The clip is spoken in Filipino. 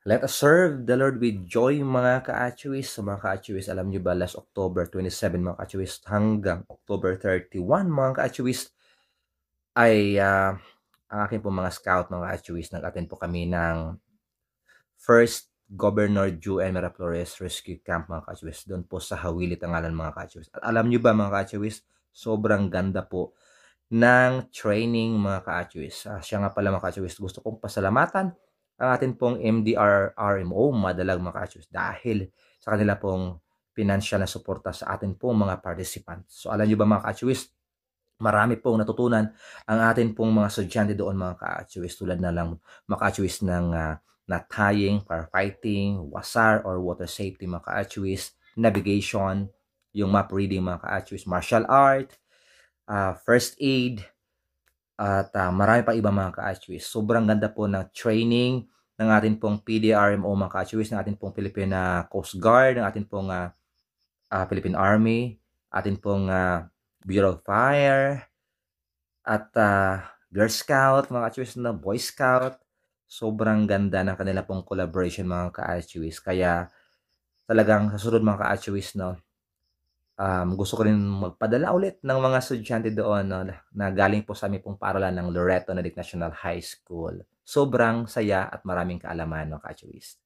Let us serve the Lord with joy mga ka-Achwis. So mga ka-Achwis, alam nyo ba last October 27 mga ka-Achwis hanggang October 31 mga ka-Achwis ay ang aking po mga scout mga ka-Achwis, nag-attend po kami ng First Governor Juen Miraflores Rescue Camp mga ka-Achwis doon po sa Hawili, Tangalan mga ka-Achwis. At alam nyo ba mga ka-Achwis, sobrang ganda po ng training mga ka-Achwis. Siya nga pala mga ka-Achwis, gusto kong pasalamatan ang atin pong MDRRMO, Madalag mga ka-Achwis, dahil sa kanila pong financial na suporta sa atin pong mga participants. So alam nyo ba mga ka-Achwis, marami pong natutunan ang atin pong mga estudyante doon mga ka-Achwis, tulad na lang mga ka-Achwis ng nataying, firefighting, wasar or water safety mga ka-Achwis, navigation, yung map reading mga ka-Achwis, martial art, first aid, at marami pa iba mga ka-Achwis. Sobrang ganda po ng training ng ating pong PDRMO mga ka-Achwis, ng ating pong Philippine Coast Guard, ng ating pong Philippine Army, ating pong Bureau of Fire, at Girl Scout mga ka-Achwis, na Boy Scout. Sobrang ganda ng kanila pong collaboration mga ka-Achwis. Kaya talagang sa sunod mga ka-Achwis, no, gusto ko rin magpadala ulit ng mga estudyante doon, no, na galing po sa aming pong paaralan ng Loreto National High School. Sobrang saya at maraming kaalaman mga ka-Achwis.